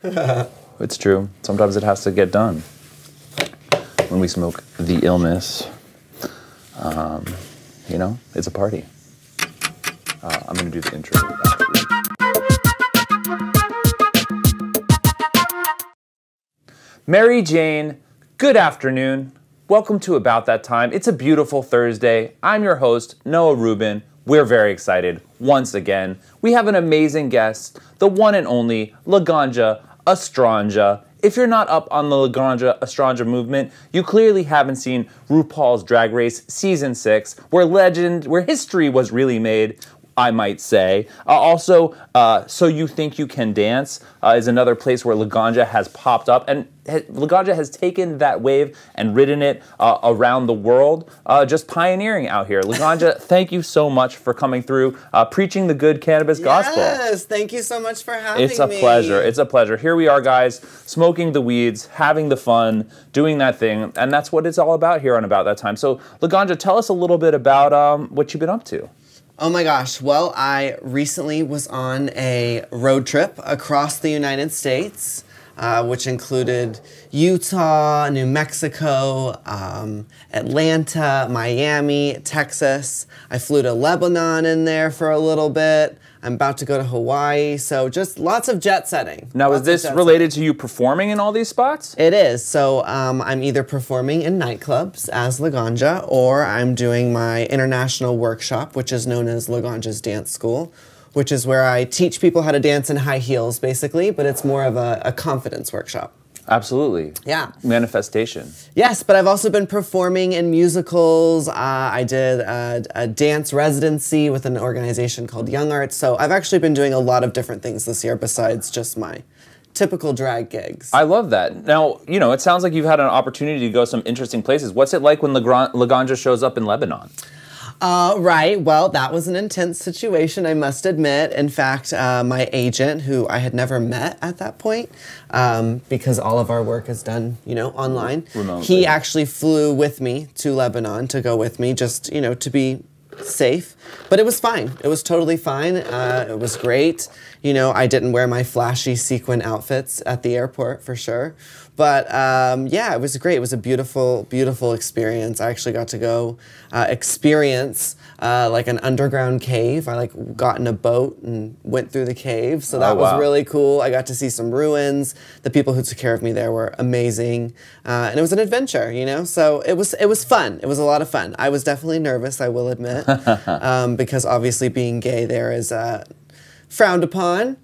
It's true. Sometimes it has to get done. When we smoke the illness, you know, it's a party. I'm going to do the intro. Mary Jane, good afternoon. Welcome to About That Time. It's a beautiful Thursday. I'm your host, Noah Rubin. We're very excited. Once again, we have an amazing guest, the one and only Laganja, Estranja. If you're not up on the Laganja Estranja movement, you clearly haven't seen RuPaul's Drag Race Season 6, where history was really made, I might say. Also, So You Think You Can Dance is another place where Laganja has popped up, and Laganja has taken that wave and ridden it around the world, just pioneering out here. Laganja, thank you so much for coming through, preaching the good cannabis gospel. Yes, thank you so much for having me. It's a pleasure. It's a pleasure. Here we are, guys, smoking the weeds, having the fun, doing that thing, and that's what it's all about here on About That Time. So, Laganja, tell us a little bit about what you've been up to. Oh my gosh, well, I recently was on a road trip across the United States, which included Utah, New Mexico, Atlanta, Miami, Texas. I flew to Lebanon in there for a little bit. I'm about to go to Hawaii, so just lots of jet setting. Now, is this related to you performing in all these spots? It is. So I'm either performing in nightclubs as Laganja, or I'm doing my international workshop, which is known as Laganja's Dance School, which is where I teach people how to dance in high heels, basically, but it's more of a confidence workshop. Absolutely. Yeah. Manifestation. Yes, but I've also been performing in musicals. I did a dance residency with an organization called Young Arts. So I've actually been doing a lot of different things this year besides just my typical drag gigs. I love that. Now, you know, it sounds like you've had an opportunity to go some interesting places. What's it like when Laganja shows up in Lebanon? Right. Well, that was an intense situation, I must admit. In fact, my agent, who I had never met at that point, because all of our work is done, you know, online, remotely, he actually flew with me to Lebanon to go with me, just, you know, to be safe. But it was fine. It was totally fine. It was great. You know, I didn't wear my flashy sequin outfits at the airport for sure. But yeah, it was great. It was a beautiful, beautiful experience. I actually got to go experience like an underground cave. I like got in a boat and went through the cave. So that was really cool. I got to see some ruins. The people who took care of me there were amazing. And it was an adventure, you know? So it was fun. It was a lot of fun. I was definitely nervous, I will admit, because obviously being gay there is frowned upon,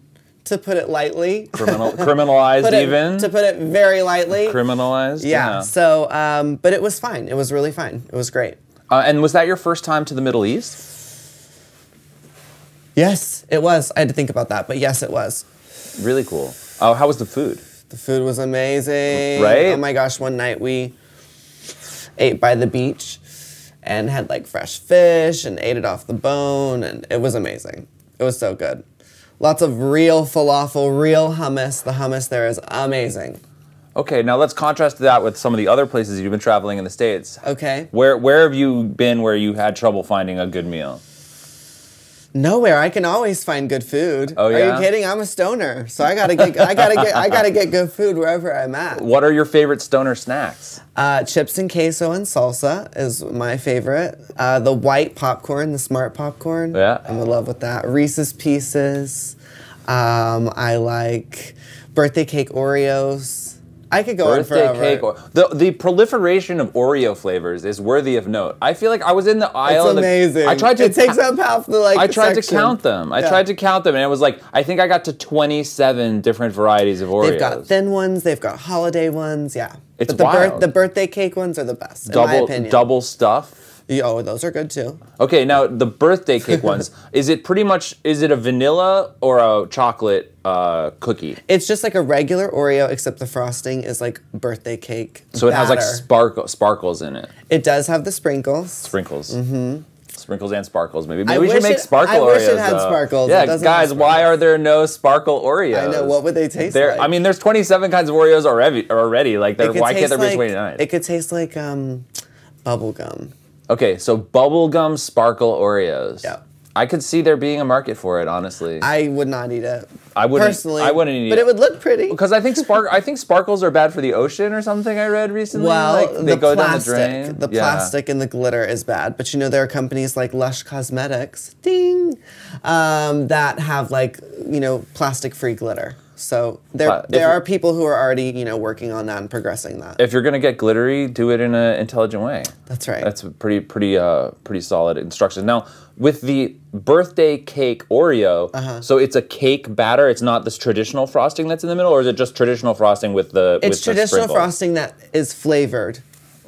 to put it lightly. Criminalized even? To put it very lightly. Criminalized? Yeah. So, but it was fine. It was really fine. It was great. And was that your first time to the Middle East? Yes, it was. I had to think about that, but yes, it was. Really cool. Oh, how was the food? The food was amazing. Right? Oh my gosh, one night we ate by the beach and had like fresh fish and ate it off the bone, and it was amazing. It was so good. Lots of real falafel, real hummus. The hummus there is amazing. Okay, now let's contrast that with some of the other places you've been traveling in the States. Okay. Where have you been where you had trouble finding a good meal? Nowhere. I can always find good food. Oh, yeah? Are you kidding? I'm a stoner, so I gotta get good food wherever I'm at. What are your favorite stoner snacks? Chips and queso and salsa is my favorite. The white popcorn, the smart popcorn. Yeah. I'm in love with that. Reese's Pieces. I like birthday cake Oreos. I could go on forever. Birthday cake. The proliferation of Oreo flavors is worthy of note. I feel like I was in the aisle. It's amazing. It takes up half the I tried section. to count them. I tried to count them, and it was like I think I got to 27 different varieties of Oreos. They've got thin ones. They've got holiday ones. Yeah. It's but wild. The birthday cake ones are the best, in my opinion. Double stuff. Oh, those are good too. Okay, now the birthday cake ones, is it a vanilla or a chocolate cookie? It's just like a regular Oreo, except the frosting is like birthday cake So it has like batter. sparkles in it. It does have the sprinkles. Sprinkles. Mm-hmm. Sprinkles and sparkles, maybe. I we should make sparkle Oreos. I wish it had sparkles. Yeah, it doesn't guys, why are there no sparkle Oreos? I know, what would they taste like? I mean, there's 27 kinds of Oreos already. Like, why can't there be 29? It could taste like bubble gum. Okay, so bubblegum sparkle Oreos. Yeah. I could see there being a market for it, honestly. I would not eat it. I wouldn't. Personally, I wouldn't eat it. But it would look pretty. Because I think sparkles are bad for the ocean or something. I read recently. Well, like, they go down the drain. The plastic and the glitter is bad. But you know, there are companies like Lush Cosmetics, ding, that have like, you know, plastic-free glitter. So there are people who are already, you know, working on that and progressing that. If you're gonna get glittery, do it in an intelligent way. That's right. That's pretty solid instructions. Now, with the birthday cake Oreo, so it's a cake batter. It's not this traditional frosting that's in the middle, or is it just traditional frosting with the? It's traditional frosting that is flavored.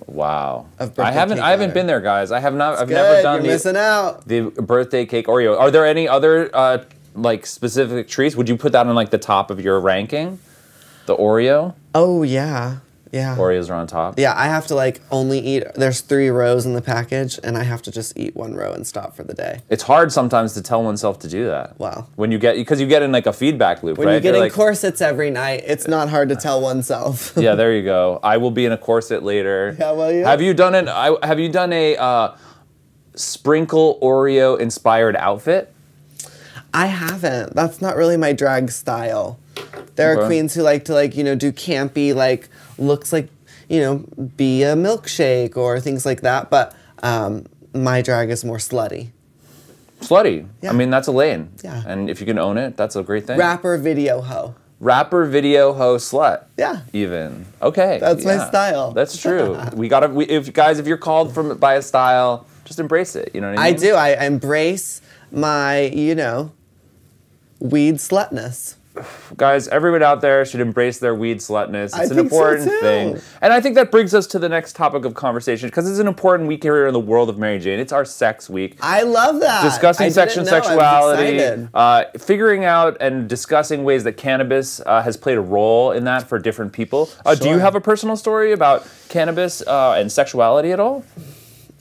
Wow. I haven't been there, guys. I've never done You're missing out. The birthday cake Oreo. Are there any other like specific treats? Would you put that on like the top of your ranking? The Oreo? Oh yeah. Yeah. Oreos are on top. Yeah, I have to like only eat, there's 3 rows in the package and I have to just eat 1 row and stop for the day. It's hard sometimes to tell oneself to do that. Wow. Because you get in like a feedback loop, when right? When you get in like, corsets every night, it's not hard to tell oneself. Yeah, there you go. I will be in a corset later. Yeah, well, yeah. Have you done a sprinkle Oreo inspired outfit? I haven't. That's not really my drag style. There are queens who like to like, you know, do campy, like, looks like, you know, be a milkshake or things like that. But my drag is more slutty. Slutty. Yeah. I mean, that's a lane. Yeah. And if you can own it, that's a great thing. Rapper, video, hoe. Rapper, video, hoe, slut. Yeah. Even. Okay. That's my style. That's true. If you're called by a style, just embrace it. You know what I mean? I do. I embrace my, you know, weed slutness. Guys, everyone out there should embrace their weed slutness. It's an so important too. thing. And I think that brings us to the next topic of conversation, because it's an important week here in the world of Mary Jane. It's our sex week. I love that. Discussing sexuality, excited. Figuring out and discussing ways that cannabis has played a role in that for different people. Do you have a personal story about cannabis and sexuality at all?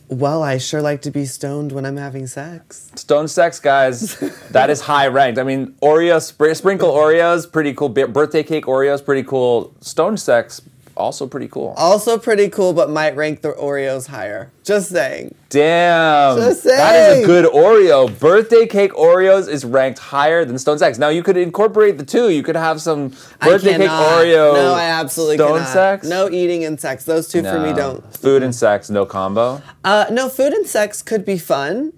Well, I sure like to be stoned when I'm having sex. Stone sex, guys, that is high ranked. I mean, sprinkle Oreos, pretty cool. Birthday cake Oreos, pretty cool. Stone sex, also pretty cool. Also pretty cool, but might rank the Oreos higher. Just saying. Damn. Just saying. That is a good Oreo. Birthday cake Oreos is ranked higher than Stone sex. Now, you could incorporate the two. You could have some birthday cake Oreo. No, I absolutely Stone cannot. sex? No eating and sex. Those two for me don't. Food and sex, no combo? No, food and sex could be fun.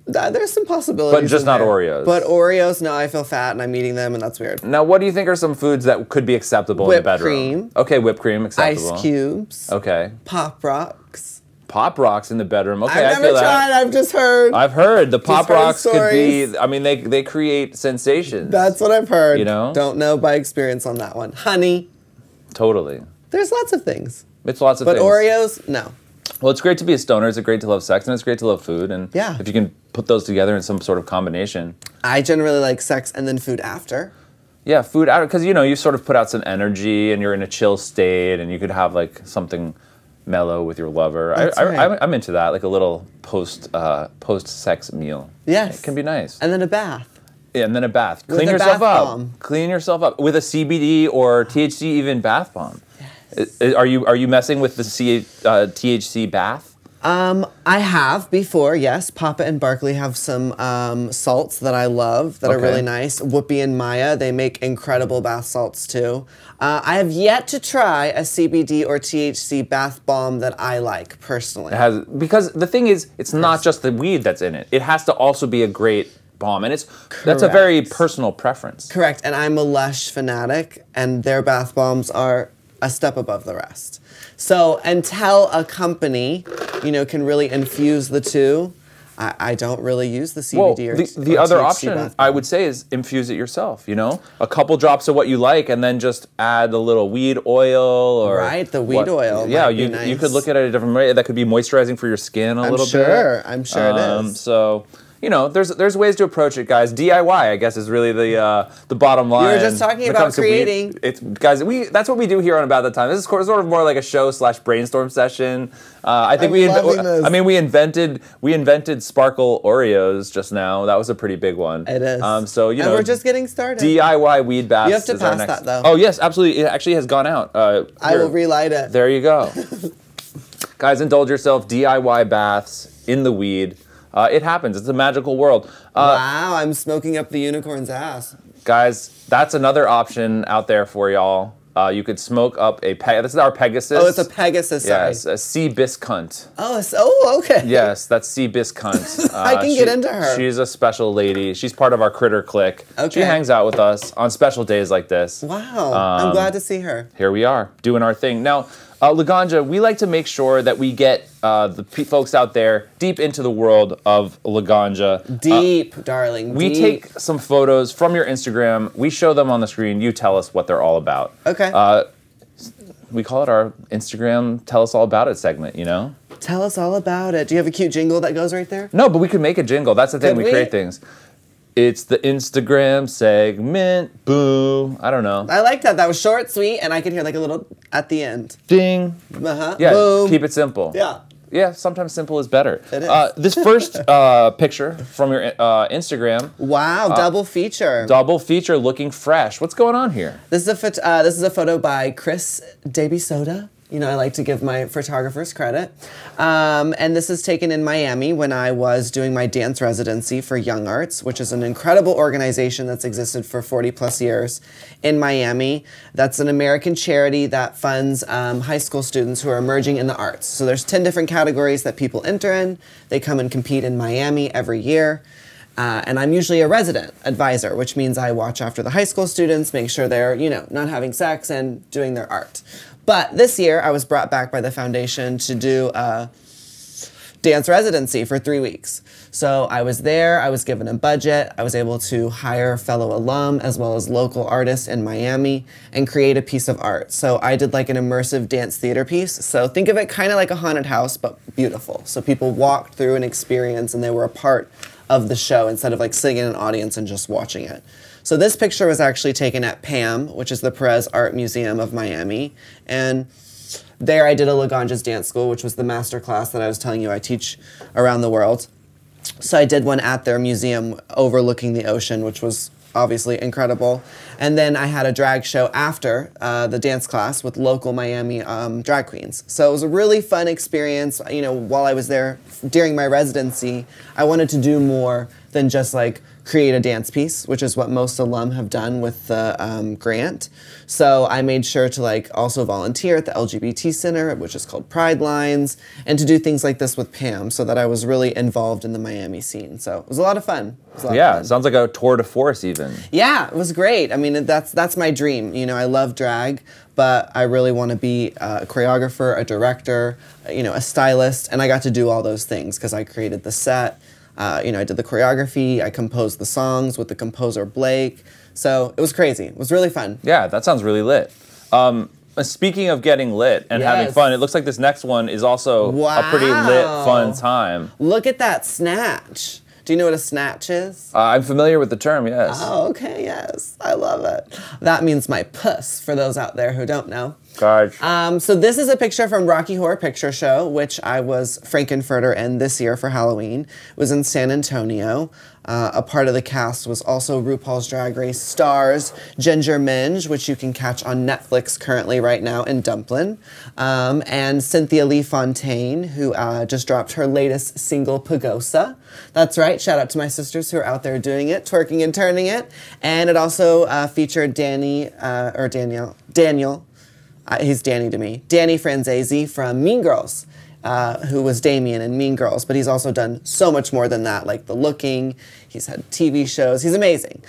There's some possibilities. But just not Oreos. But Oreos, no, I feel fat and I'm eating them and that's weird. Now, what do you think are some foods that could be acceptable in the bedroom? Whipped cream. Okay, whipped cream, acceptable. Ice cubes. Okay. Pop rocks. Pop rocks in the bedroom. Okay, I've never tried, I've just heard. I've heard. The pop rocks could be, stories. I mean, they create sensations. That's what I've heard. You know? Don't know by experience on that one. Honey. Totally. There's lots of things. It's lots of things. But Oreos, no. Well, it's great to be a stoner. It's great to love sex, and it's great to love food. And yeah. if you can put those together in some sort of combination. I generally like sex and then food after. Yeah, food out, because, you know, you sort of put out some energy and you're in a chill state and you could have like something mellow with your lover. I'm into that, like a little post-sex meal. Yes. It can be nice. And then a bath. Yeah, and then a bath. With Clean a yourself bath up. bomb. Clean yourself up with a CBD or THC even bath bomb. Yes. Are you messing with the THC bath? I have before, yes. Papa and Barkley have some salts that I love that are really nice. Whoopi and Maya, they make incredible bath salts too. I have yet to try a CBD or THC bath bomb that I like personally. Because the thing is, it's not just the weed that's in it. It has to also be a great bomb, and that's a very personal preference. Correct, and I'm a Lush fanatic, and their bath bombs are a step above the rest. So until a company, you know, can really infuse the two, I don't really use the CBD or the other THC option I would say is infuse it yourself. You know, a couple drops of what you like, and then just add a little weed oil or the weed oil. Yeah, might be nice. You could look at it a different way. That could be moisturizing for your skin a little bit. I'm sure it is. So. You know, there's ways to approach it, guys. DIY, I guess, is really the bottom line. We were just talking about creating. Guys, that's what we do here on About That Time. This is sort of more like a show/brainstorm session. I think we invented Sparkle Oreos just now. That was a pretty big one. It is. So you know, we're just getting started. DIY weed baths. You have to is our pass next. that though. Oh yes, absolutely. It actually has gone out. I will relight it. There you go. Guys, indulge yourself. DIY baths in the weed. It happens. It's a magical world. Wow, I'm smoking up the unicorn's ass. Guys, that's another option out there for y'all. You could smoke up a this is our Pegasus. Oh, it's a Pegasus. Sorry. Yes, a sea biscunt. Oh, okay. Yes, that's sea biscunt. I can get into her. She's a special lady. She's part of our critter clique. Okay. She hangs out with us on special days like this. Wow, I'm glad to see her. Here we are, doing our thing. Now, Laganja, we like to make sure that we get the folks out there deep into the world of Laganja. Deep, darling, We take some photos from your Instagram. We show them on the screen. You tell us what they're all about. Okay. We call it our Instagram Tell Us All About It segment, you know? Tell us all about it. Do you have a cute jingle that goes right there? No, but we could make a jingle. That's the thing. Could We create things. It's the Instagram segment. Boom. I don't know. I like that. That was short, sweet, and I could hear like a little at the end. Ding. Uh-huh. Yeah, Boom. keep it simple. Yeah. Yeah, sometimes simple is better. It is. This first picture from your Instagram. Wow, double feature. Double feature looking fresh. What's going on here? This is a photo by Chris Soda. You know, I like to give my photographers credit. And this is taken in Miami when I was doing my dance residency for Young Arts, which is an incredible organization that's existed for 40 plus years in Miami. That's an American charity that funds high school students who are emerging in the arts. So there's 10 different categories that people enter in. They come and compete in Miami every year. And I'm usually a resident advisor, which means I watch after the high school students, make sure they're, you know, not having sex and doing their art. But this year, I was brought back by the foundation to do a dance residency for 3 weeks. So I was there, I was given a budget, I was able to hire fellow alum as well as local artists in Miami and create a piece of art. So I did like an immersive dance theater piece. So think of it kind of like a haunted house, but beautiful. So people walked through an experience and they were a part of the show instead of like sitting in an audience and just watching it. So this picture was actually taken at PAM, which is the Perez Art Museum of Miami. And there I did a Laganja's Dance School, which was the master class that I was telling you I teach around the world. So I did one at their museum overlooking the ocean, which was obviously incredible. And then I had a drag show after the dance class with local Miami drag queens. So it was a really fun experience. You know, while I was there during my residency, I wanted to do more than just like create a dance piece, which is what most alum have done with the grant. So I made sure to like also volunteer at the LGBT Center, which is called Pride Lines, and to do things like this with Pam so that I was really involved in the Miami scene. So it was a lot of fun. Yeah, sounds like a tour de force even. Yeah, it was great. I mean, that's my dream. You know, I love drag, but I really want to be a choreographer, a director, you know, a stylist, and I got to do all those things because I created the set. You know, I did the choreography, I composed the songs with the composer Blake. So it was crazy. It was really fun. Yeah, that sounds really lit. Speaking of getting lit and having fun, it looks like this next one is also a pretty lit, fun time. Look at that snatch. Do you know what a snatch is? I'm familiar with the term, yes. Oh, okay, yes. I love it. That means my puss, for those out there who don't know. Gosh. So this is a picture from Rocky Horror Picture Show, which I was Frankenfurter in this year for Halloween. It was in San Antonio. A part of the cast was also RuPaul's Drag Race stars Ginger Minge, which you can catch on Netflix currently right now in Dumplin', and Cynthia Lee Fontaine, who just dropped her latest single, Pagosa. That's right, shout out to my sisters who are out there doing it, twerking and turning it. And it also featured Daniel, he's Danny to me, Danny Franzese from Mean Girls. Who was Damien in Mean Girls, but he's also done so much more than that, like The Looking, he's had TV shows, he's amazing.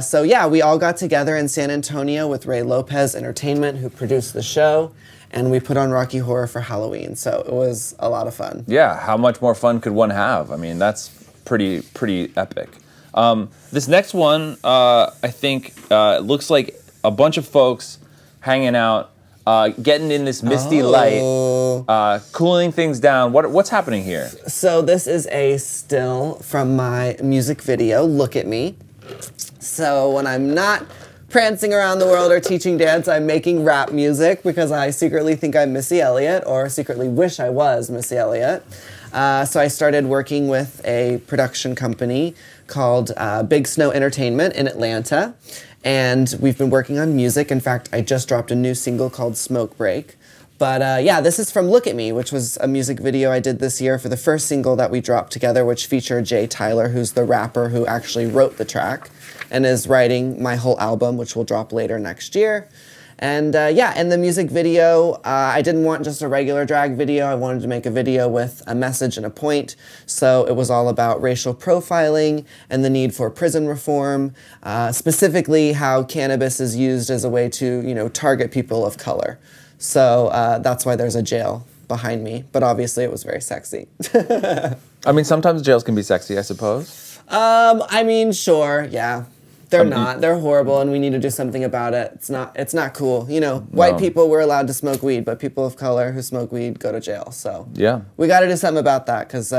So yeah, we all got together in San Antonio with Ray Lopez Entertainment, who produced the show, and we put on Rocky Horror for Halloween, so it was a lot of fun. Yeah, how much more fun could one have? I mean, that's pretty epic. This next one, I think, looks like a bunch of folks hanging out, getting in this misty light, cooling things down. What's happening here? So this is a still from my music video, Look at Me. So when I'm not prancing around the world or teaching dance, I'm making rap music because I secretly think I'm Missy Elliott, or secretly wish I was Missy Elliott. So I started working with a production company called Big Snow Entertainment in Atlanta. And we've been working on music. In fact, I just dropped a new single called Smoke Break. But yeah, this is from Look at Me, which was a music video I did this year for the first single that we dropped together, which featured Jay Tyler, who's the rapper who actually wrote the track and is writing my whole album, which will drop later next year. And yeah, in the music video, I didn't want just a regular drag video. I wanted to make a video with a message and a point. So it was all about racial profiling and the need for prison reform, specifically how cannabis is used as a way to, you know, target people of color. So that's why there's a jail behind me. But obviously it was very sexy. I mean, sometimes jails can be sexy, I suppose. I mean, sure, yeah. They're not. They're horrible, and we need to do something about it. It's not cool. You know, white people were allowed to smoke weed, but people of color who smoke weed go to jail. So yeah, we got to do something about that, because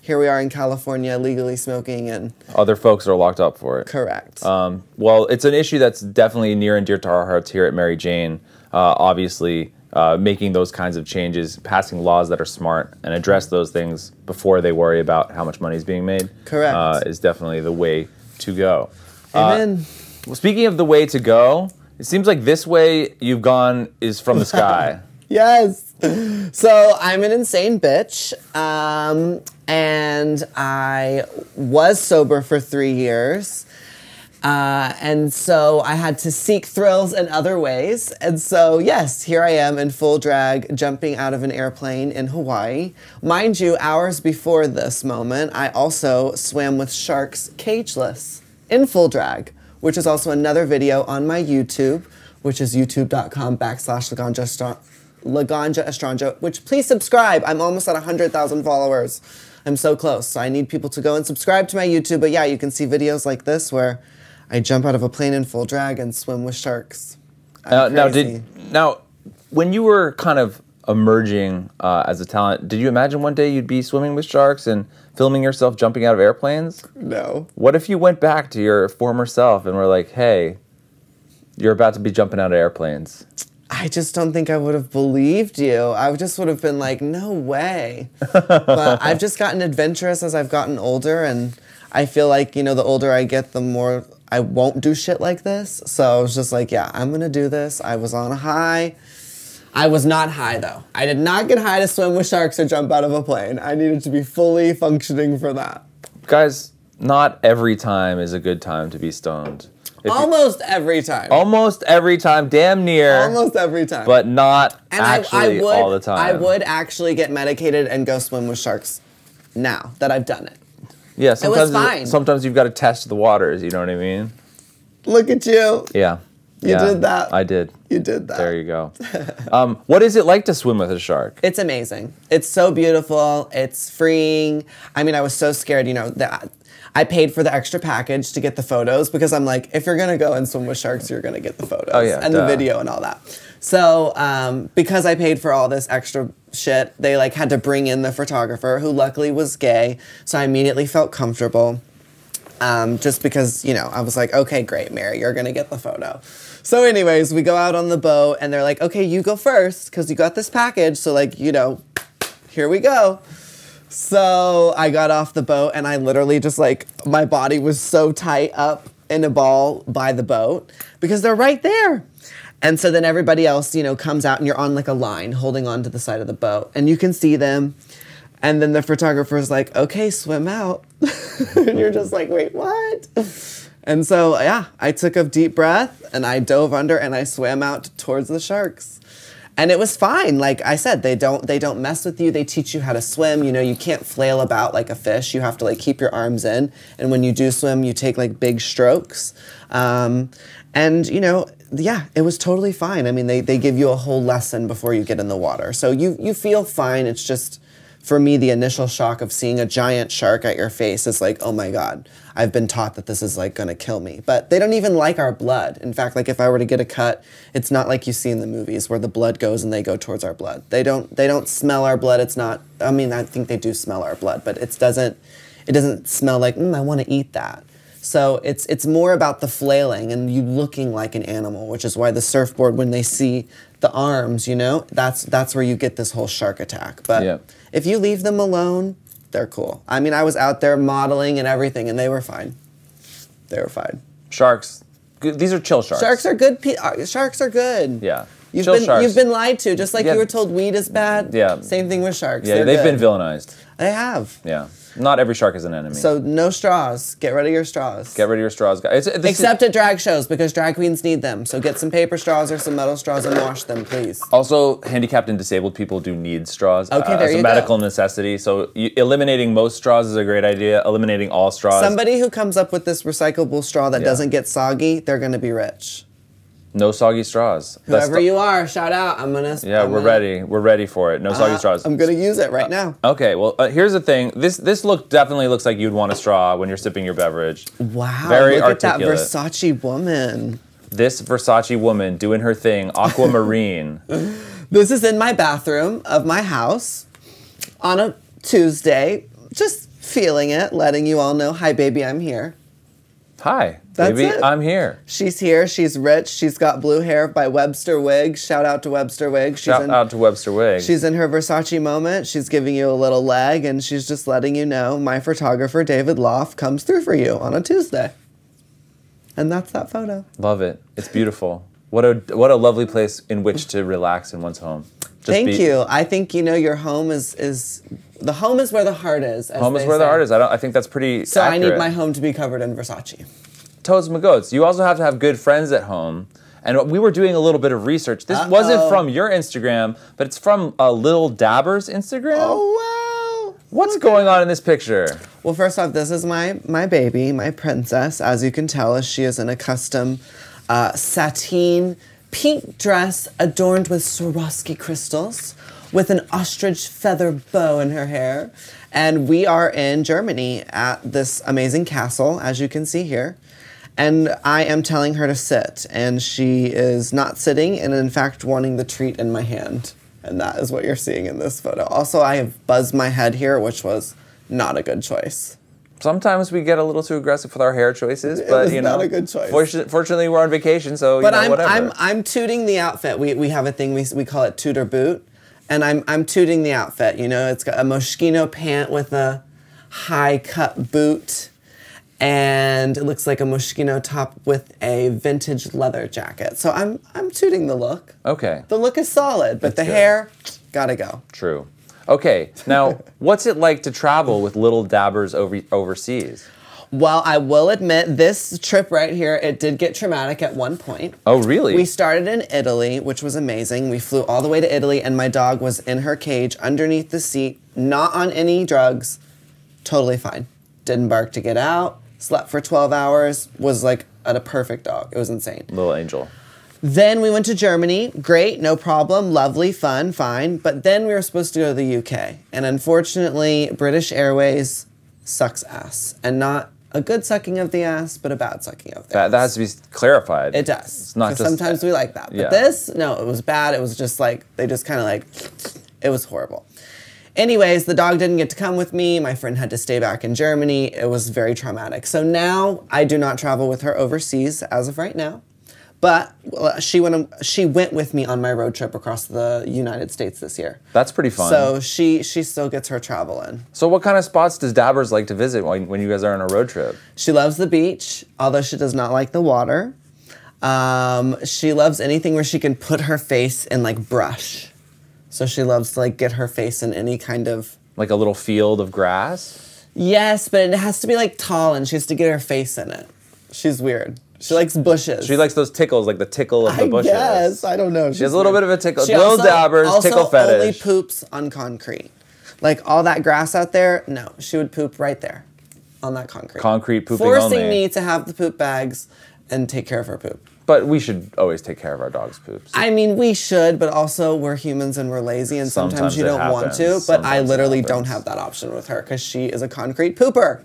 here we are in California legally smoking, and other folks are locked up for it. Correct. Well, it's an issue that's definitely near and dear to our hearts here at Mary Jane. Obviously, making those kinds of changes, passing laws that are smart and address those things before they worry about how much money is being made. Correct. Is definitely the way to go. Amen. Well, speaking of the way to go, it seems like this way you've gone is from the sky. Yes. So I'm an insane bitch, and I was sober for 3 years. And so I had to seek thrills in other ways. And so, yes, here I am in full drag, jumping out of an airplane in Hawaii. Mind you, hours before this moment, I also swam with sharks cageless in full drag, which is also another video on my YouTube, which is youtube.com/Laganja Estranja, which please subscribe. I'm almost at 100,000 followers. I'm so close. So I need people to go and subscribe to my YouTube. But yeah, you can see videos like this where I jump out of a plane in full drag and swim with sharks. Now, when you were kind of emerging as a talent, did you imagine one day you'd be swimming with sharks and filming yourself jumping out of airplanes? No. What if you went back to your former self and were like, hey, you're about to be jumping out of airplanes? I just don't think I would have believed you. I just would have been like, no way. But I've just gotten adventurous as I've gotten older, and I feel like, you know, the older I get, the more I won't do shit like this. So I was just like, yeah, I'm gonna do this. I was on a high. I was not high, though. I did not get high to swim with sharks or jump out of a plane. I needed to be fully functioning for that. Guys, not every time is a good time to be stoned. Almost every time. Almost every time, damn near. Almost every time. But not actually all the time. I would actually get medicated and go swim with sharks now that I've done it. Yeah, sometimes, it was fine. Sometimes you've got to test the waters, you know what I mean? Look at you. Yeah. You did that. I did. You did that. There you go. What is it like to swim with a shark? It's amazing. It's so beautiful. It's freeing. I mean, I was so scared, you know, that I paid for the extra package to get the photos because I'm like, if you're going to go and swim with sharks, you're going to get the photos and the video and all that. So because I paid for all this extra shit, they like had to bring in the photographer, who luckily was gay. So I immediately felt comfortable. Just because, you know, I was like, okay, great, Mary, you're going to get the photo. So anyways, we go out on the boat and they're like, okay, you go first because you got this package. So like, you know, here we go. So I got off the boat and I literally just like, my body was so tight up in a ball by the boat because they're right there. And so then everybody else, you know, comes out and you're on like a line holding on to the side of the boat and you can see them. And then the photographer's like, okay, swim out. And you're just like, wait, what? And so, yeah, I took a deep breath and I dove under and I swam out towards the sharks. And it was fine. Like I said, they don't mess with you. They teach you how to swim. You know, you can't flail about like a fish. You have to like keep your arms in. And when you do swim, you take like big strokes. And, you know, yeah, it was totally fine. I mean, they give you a whole lesson before you get in the water. So you feel fine. It's just, for me, the initial shock of seeing a giant shark at your face is like, oh my God, I've been taught that this is like gonna kill me. But they don't even like our blood. In fact, like if I were to get a cut, it's not like you see in the movies where the blood goes and they go towards our blood. They don't smell our blood. It's not, I mean, I think they do smell our blood, but it doesn't smell like, I wanna eat that. So it's more about the flailing and you looking like an animal, which is why the surfboard, when they see the arms, you know, that's where you get this whole shark attack. But if you leave them alone, they're cool. I mean, I was out there modeling and everything, and they were fine. They were fine. Sharks, these are chill sharks. Sharks are good. Sharks are good. Yeah. Chill sharks. You've been lied to, just like Yeah. you were told weed is bad. Yeah. Same thing with sharks. Yeah, they've been villainized. They have. Yeah. Not every shark is an enemy. So no straws. Get rid of your straws. Get rid of your straws, guys. Except at drag shows, because drag queens need them. So get some paper straws or some metal straws and wash them, please. Also, handicapped and disabled people do need straws Okay, there as you a go. medical necessity. So eliminating most straws is a great idea. Eliminating all straws. Somebody who comes up with this recyclable straw that doesn't get soggy, they're going to be rich. No soggy straws. Whoever you are, shout out. Yeah, we're ready. We're ready for it. No soggy straws. I'm going to use it right now. Okay, well, here's the thing. This definitely looks like you'd want a straw when you're sipping your beverage. Wow, Very look articulate. at that Versace woman. This Versace woman doing her thing, aquamarine. This is in my bathroom of my house on a Tuesday. Just feeling it, letting you all know, hi, baby, I'm here. Hi, That's baby, it. I'm here. She's here. She's rich. She's got blue hair by Webster Wigs. Shout out to Webster Wigs. Shout out to Webster Wigs. She's in her Versace moment. She's giving you a little leg, and she's just letting you know my photographer, David Loff, comes through for you on a Tuesday. And that's that photo. Love it. It's beautiful. What a lovely place in which to relax in one's home. Thank you. I think, your home is the home is where the heart is. Home is where the heart is. I think that's pretty So accurate. I need my home to be covered in Versace. Toads and goats. You also have to have good friends at home. And we were doing a little bit of research. This wasn't from your Instagram, but it's from Lil Dabber's Instagram. Oh, wow. What's going on in this picture? Well, first off, this is my baby, my princess. As you can tell, as she is in a custom sateen pink dress adorned with Swarovski crystals with an ostrich feather bow in her hair. And we are in Germany at this amazing castle, as you can see here. And I am telling her to sit, and she is not sitting, and in fact wanting the treat in my hand. And that is what you're seeing in this photo. Also, I have buzzed my head here, which was not a good choice. Sometimes we get a little too aggressive with our hair choices, but not a good choice. Fortunately, we're on vacation, so But whatever. I'm tooting the outfit. We have a thing we call it toot or boot, and I'm tooting the outfit. It's got a Moschino pant with a high cut boot, and it looks like a Moschino top with a vintage leather jacket. So I'm tooting the look. Okay. The look is solid, but the good. hair gotta go. True. Okay, now, what's it like to travel with little dabbers overseas? Well, I will admit, this trip right here, it did get traumatic at one point. Oh, really? We started in Italy, which was amazing. We flew all the way to Italy, and my dog was in her cage underneath the seat, not on any drugs, totally fine. Didn't bark to get out, slept for 12 hours, was like a perfect dog. It was insane. Little angel. Then we went to Germany. Great, no problem, lovely, fun, fine. But then we were supposed to go to the UK. And unfortunately, British Airways sucks ass. And not a good sucking of the ass, but a bad sucking of the ass. That has to be clarified. It does. It's not just... Sometimes we like that. But Yeah. this, no, it was bad. It was just like, they just kind of like, it was horrible. Anyways, the dog didn't get to come with me. My friend had to stay back in Germany. It was very traumatic. So now I do not travel with her overseas as of right now. But she went with me on my road trip across the United States this year. That's pretty fun. So she still gets her travel in. So what kind of spots does Dabbers like to visit when you guys are on a road trip? She loves the beach, although she does not like the water. She loves anything where she can put her face in like brush. So she loves to like get her face in any kind of... Like a little field of grass? Yes, but it has to be like tall and she has to get her face in it. She's weird. She likes bushes. She likes those tickles, like the tickle of the bushes. Yes, I don't know. She has a little bit of a tickle. She Little Dabbers, tickle fetish. only poops on concrete. Like all that grass out there, no. She would poop right there on that concrete. Concrete pooping Forcing only. me to have the poop bags and take care of her poop. But we should always take care of our dog's poops. I mean, we should, but also we're humans and we're lazy and sometimes you it don't want to. happens. But I Sometimes it literally happens. don't have that option with her because she is a concrete pooper.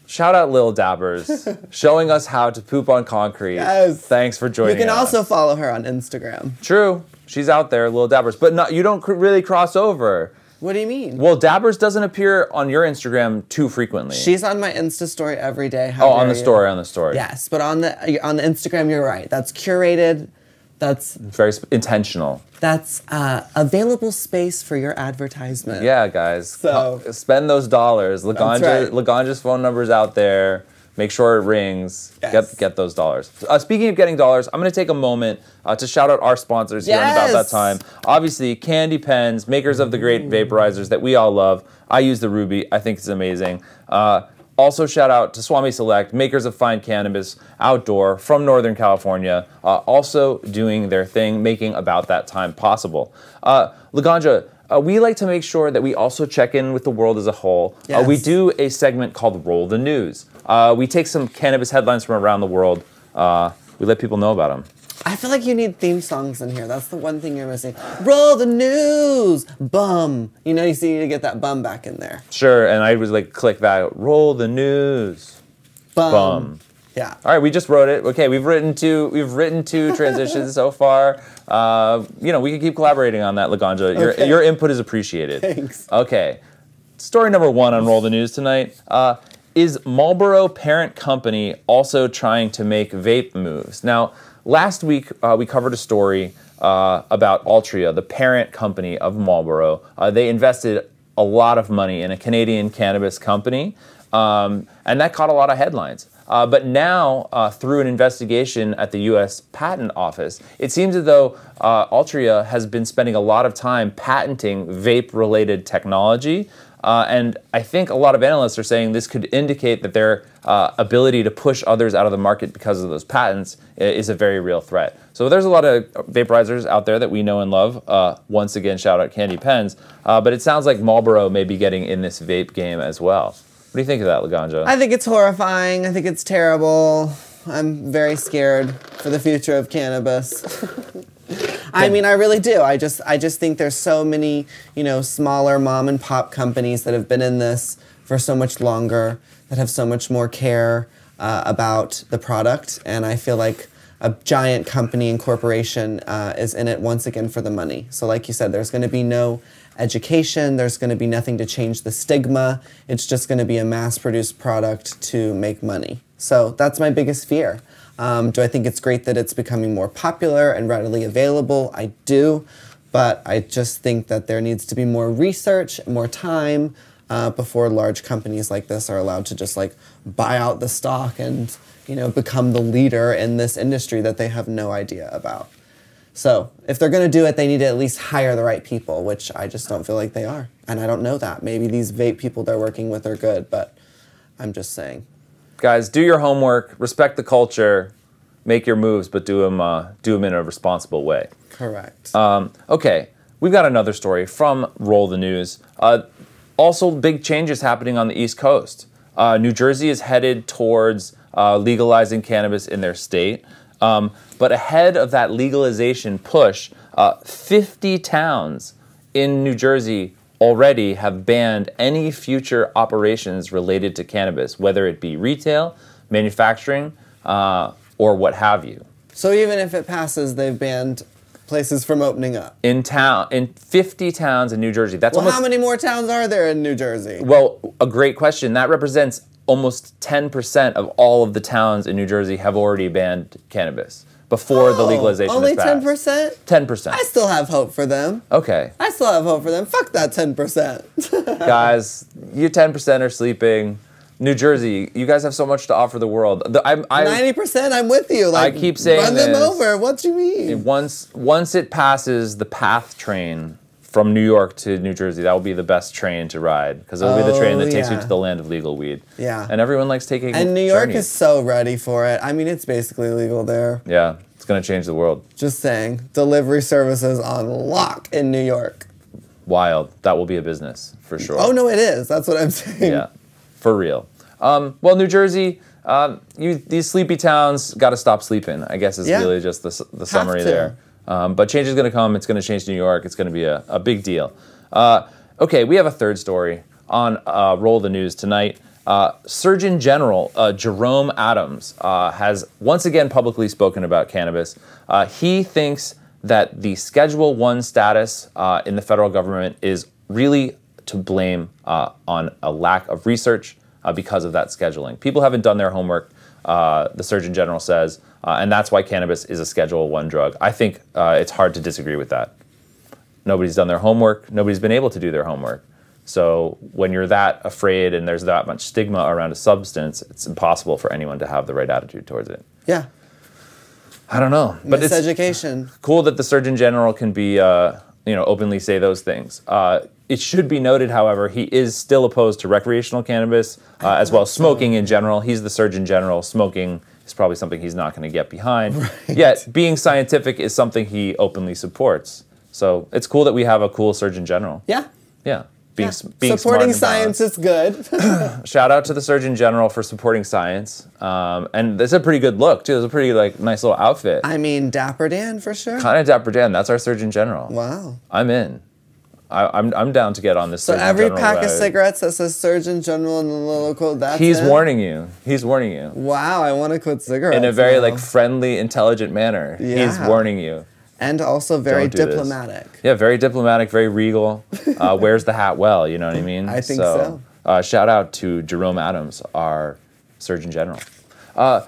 Shout out Lil Dabbers, showing us how to poop on concrete. Yes. Thanks for joining us. You can also follow her on Instagram. True. She's out there, Lil Dabbers. But you don't really cross over. What do you mean? Well, Dabbers doesn't appear on your Instagram too frequently. She's on my Insta story every day. Oh, on the story, Yes, but on the Instagram, you're right. That's curated. That's Very intentional. that's available space for your advertisement. Yeah, guys. So- Spend those dollars. That's right. Laganja's phone number's out there. Make sure it rings. Yes. Get those dollars. Speaking of getting dollars, I'm going to take a moment to shout out our sponsors here on About That Time. Obviously, Candy Pens, makers of the great vaporizers that we all love. I use the Ruby. I think it's amazing. Also, shout out to Swami Select, makers of fine cannabis, outdoor, from Northern California, also doing their thing, making About That Time possible. Laganja, we like to make sure that we also check in with the world as a whole. Yes. We do a segment called Roll the News. We take some cannabis headlines from around the world. We let people know about them. I feel like you need theme songs in here. That's the one thing you're missing. Roll the news, bum. You know, you need to get that bum back in there. Sure, and I was like, click that. Roll the news, bum. Yeah. All right, we just wrote it. Okay, we've written two transitions so far. You know, we can keep collaborating on that, Laganja. Okay. Your input is appreciated. Thanks. Okay, story number 1 on Roll the News tonight. Is Marlboro parent company also trying to make vape moves? Now, last week we covered a story about Altria, the parent company of Marlboro. They invested a lot of money in a Canadian cannabis company, and that caught a lot of headlines. But now, through an investigation at the U.S. Patent Office, it seems as though Altria has been spending a lot of time patenting vape-related technology. And I think a lot of analysts are saying this could indicate that their ability to push others out of the market because of those patents is a very real threat. So there's a lot of vaporizers out there that we know and love. Once again, shout out Candy Pens. But it sounds like Marlboro may be getting in this vape game as well. What do you think of that, Laganja? I think it's horrifying. I think it's terrible. I'm very scared for the future of cannabis. I mean, I really do. I just think there's so many, you know, smaller mom and pop companies that have been in this for so much longer, that have so much more care about the product, and I feel like a giant company and corporation is in it once again for the money. So like you said, there's going to be no education, there's going to be nothing to change the stigma, it's just going to be a mass-produced product to make money. So that's my biggest fear. Do I think it's great that it's becoming more popular and readily available? I do, but I just think that there needs to be more research, more time before large companies like this are allowed to just like buy out the stock and, you know, become the leader in this industry that they have no idea about. So if they're going to do it, they need to at least hire the right people, which I just don't feel like they are. And I don't know that. Maybe these vape people they're working with are good, but I'm just saying. Guys, do your homework, respect the culture, make your moves, but do them in a responsible way. Correct. Okay, we've got another story from Roll the News. Also, big changes happening on the East Coast. New Jersey is headed towards legalizing cannabis in their state. But ahead of that legalization push, 50 towns in New Jersey already have banned any future operations related to cannabis, whether it be retail, manufacturing, or what have you. So even if it passes, they've banned places from opening up? In 50 towns in New Jersey. That's well, almost, how many more towns are there in New Jersey? Well, a great question. That represents almost 10% of all of the towns in New Jersey have already banned cannabis before the legalization only is passed. 10%? 10%. I still have hope for them. Okay. I still have hope for them. Fuck that 10%. Guys, you 10% are sleeping. New Jersey, you guys have so much to offer the world. 90%, I'm with you. Like, I keep saying run them over. What do you mean? Once it passes the PATH train from New York to New Jersey, that will be the best train to ride because it'll be the train that takes you to the land of legal weed. Yeah. And everyone likes taking And New York journeys. is so ready for it. I mean, it's basically legal there. Yeah, it's going to change the world. Just saying. Delivery services on lock in New York. Wild. That will be a business, for sure. Oh, no, it is. That's what I'm saying. Yeah, for real. Well, New Jersey, these sleepy towns got to stop sleeping, I guess is really just the summary there. But change is going to come. It's going to change New York. It's going to be a big deal. Okay, we have a third story on Roll the News tonight. Surgeon General Jerome Adams has once again publicly spoken about cannabis. He thinks that the Schedule 1 status in the federal government is really to blame on a lack of research because of that scheduling. People haven't done their homework, the Surgeon General says, and that's why cannabis is a Schedule 1 drug. I think it's hard to disagree with that. Nobody's done their homework. Nobody's been able to do their homework. So when you're that afraid and there's that much stigma around a substance, it's impossible for anyone to have the right attitude towards it. Yeah. I don't know, but it's education. Cool that the Surgeon General can be, openly say those things. It should be noted, however, he is still opposed to recreational cannabis, as well as smoking in general. He's the Surgeon General. Smoking is probably something he's not going to get behind. Right. Yet, being scientific is something he openly supports. So it's cool that we have a cool Surgeon General. Yeah. Yeah. Being supporting science is good. Shout out to the Surgeon General for supporting science. And it's a pretty good look, too. It's a pretty nice little outfit. I mean, Dapper Dan, for sure. Kind of Dapper Dan. That's our Surgeon General. Wow. I'm in. I'm down to get on this. So Surgeon every General pack ride. of cigarettes that says Surgeon General in the little quote, that's He's it? warning you. He's warning you. Wow, I want to quit cigarettes in a very now. friendly, intelligent manner. Yeah. He's warning you. And also very Don't do diplomatic. This. Yeah, very diplomatic, very regal. Wears the hat well, you know what I mean? I think so. Shout out to Jerome Adams, our Surgeon General.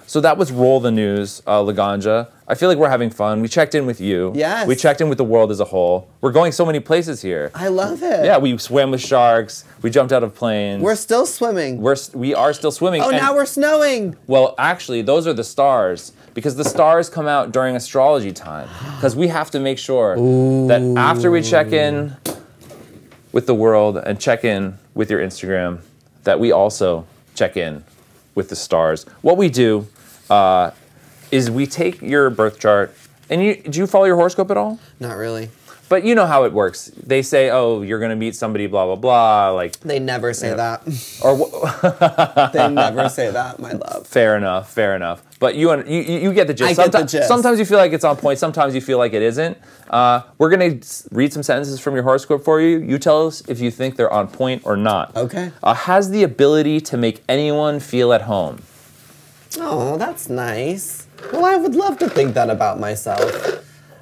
So that was Roll the News, Laganja. I feel like we're having fun. We checked in with you. Yes. We checked in with the world as a whole. We're going so many places here. I love it. Yeah, we swam with sharks. We jumped out of planes. We're still swimming. We are still swimming. Oh, now we're snowing. Well, actually, those are the stars. Because the stars come out during astrology time. Because we have to make sure that after we check in with the world and check in with your Instagram, that we also check in with the stars. What we do is we take your birth chart, and do you follow your horoscope at all? Not really. But you know how it works. They say, oh, you're going to meet somebody, blah, blah, blah. They never say that. Or they never say that, my love. Fair enough, fair enough. But you get the gist. I get the gist. Sometimes you feel like it's on point. Sometimes you feel like it isn't. We're going to read some sentences from your horoscope for you. You tell us if you think they're on point or not. Okay. Has the ability to make anyone feel at home. Oh, that's nice. Well, I would love to think that about myself.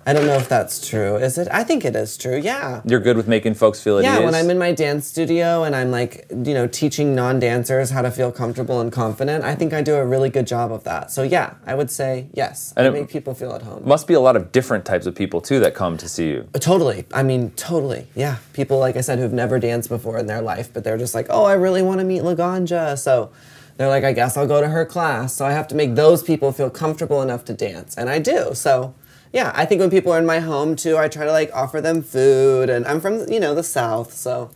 I don't know if that's true. Is it? I think it is true, yeah. You're good with making folks feel at ease? Yeah, when I'm in my dance studio and I'm teaching non-dancers how to feel comfortable and confident, I think I do a really good job of that. So yeah, I would say yes. And I make people feel at home. Must be a lot of different types of people too that come to see you. Totally. I mean, totally. Yeah. People, like I said, who've never danced before in their life, but they're just like, oh, I really want to meet Laganja. So they're like, I guess I'll go to her class. So I have to make those people feel comfortable enough to dance. And I do. So yeah, I think when people are in my home too, I try to offer them food, and I'm from, the South, so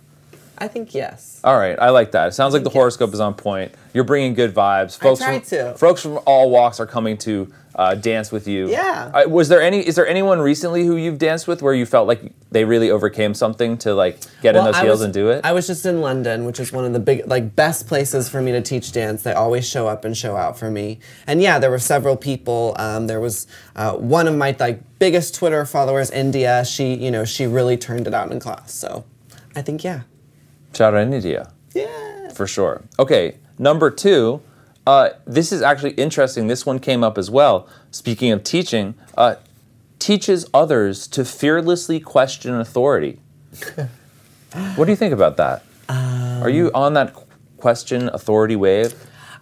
I think yes. All right, I like that. It sounds like the horoscope is on point. You're bringing good vibes. Folks from all walks are coming to dance with you. Yeah. Is there anyone recently who you've danced with where you felt like they really overcame something to get in those heels and do it? I was just in London, which is one of the big best places for me to teach dance. They always show up and show out for me. And yeah, there were several people. There was one of my biggest Twitter followers, India. She really turned it out in class. So I think yeah. Shout out India. Yeah. For sure. Okay, number 2. This is actually interesting. This one came up as well. Speaking of teaching, teaches others to fearlessly question authority. What do you think about that? Are you on that question authority wave?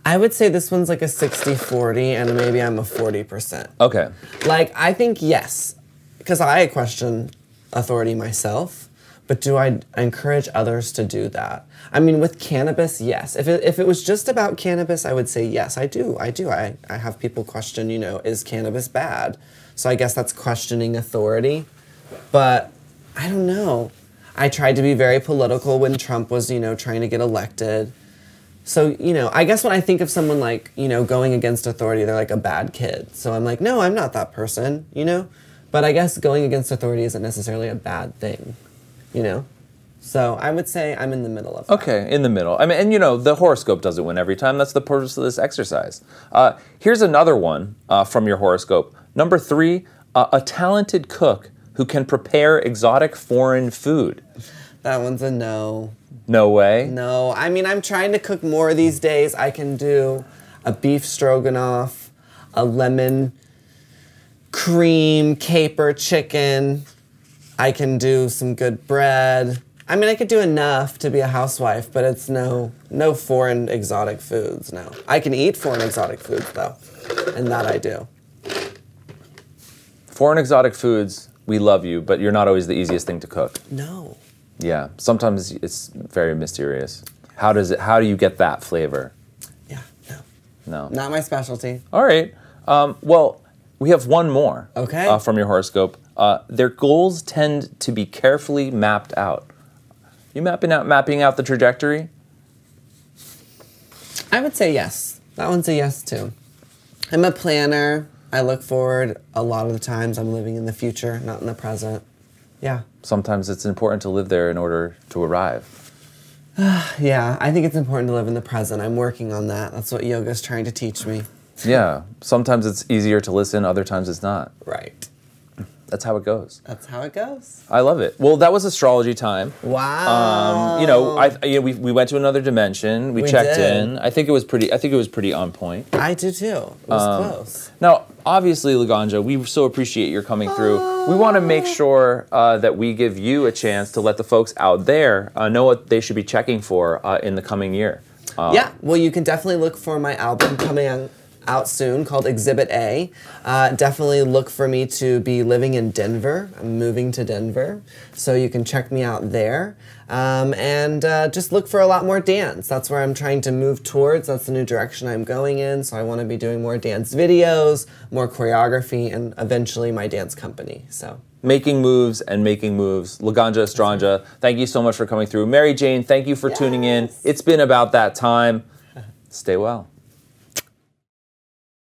I would say this one's a 60-40, and maybe I'm a 40%. Okay. I think yes, because I question authority myself. But do I encourage others to do that? I mean, with cannabis, yes. If it was just about cannabis, I would say yes, I do. I have people question, is cannabis bad? So I guess that's questioning authority. But I don't know. I tried to be very political when Trump was, trying to get elected. So, I guess when I think of someone going against authority, they're a bad kid. So I'm no, I'm not that person, But I guess going against authority isn't necessarily a bad thing. So I would say I'm in the middle of that. Okay, in the middle. I mean, and the horoscope doesn't win every time. That's the purpose of this exercise. Here's another one from your horoscope. Number 3, a talented cook who can prepare exotic foreign food. That one's a no. No way? No. I mean, I'm trying to cook more these days. I can do a beef stroganoff, a lemon cream caper chicken. I can do some good bread. I mean, I could do enough to be a housewife, but it's no foreign exotic foods, no. I can eat foreign exotic foods, though, and that I do. Foreign exotic foods, we love you, but you're not always the easiest thing to cook. No. Yeah, sometimes it's very mysterious. How do you get that flavor? Yeah, No. not my specialty. All right. Well, we have one more. Okay. From your horoscope. Their goals tend to be carefully mapped out. You mapping out the trajectory? I would say yes. That one's a yes too. I'm a planner. I look forward a lot of the times. I'm living in the future, not in the present. Yeah. Sometimes it's important to live there in order to arrive. Yeah, I think it's important to live in the present. I'm working on that. That's what yoga's trying to teach me. Yeah. Sometimes it's easier to listen, other times it's not. Right. That's how it goes. That's how it goes. I love it. Well, that was astrology time. Wow. We went to another dimension. We checked in. I think it was pretty on point. I do too. It was close. Now, obviously, Laganja, we so appreciate your coming through. We want to make sure that we give you a chance to let the folks out there know what they should be checking for in the coming year. Yeah, well, you can definitely look for my album coming out soon called Exhibit A. Definitely look for me to be living in Denver. I'm moving to Denver, so you can check me out there. And just look for a lot more dance. That's where I'm trying to move towards. That's the new direction I'm going in, so I want to be doing more dance videos, more choreography, and eventually my dance company. So making moves. Laganja, Estranja, thank you so much for coming through. Mary Jane, thank you for tuning in. It's been about that time. Stay well.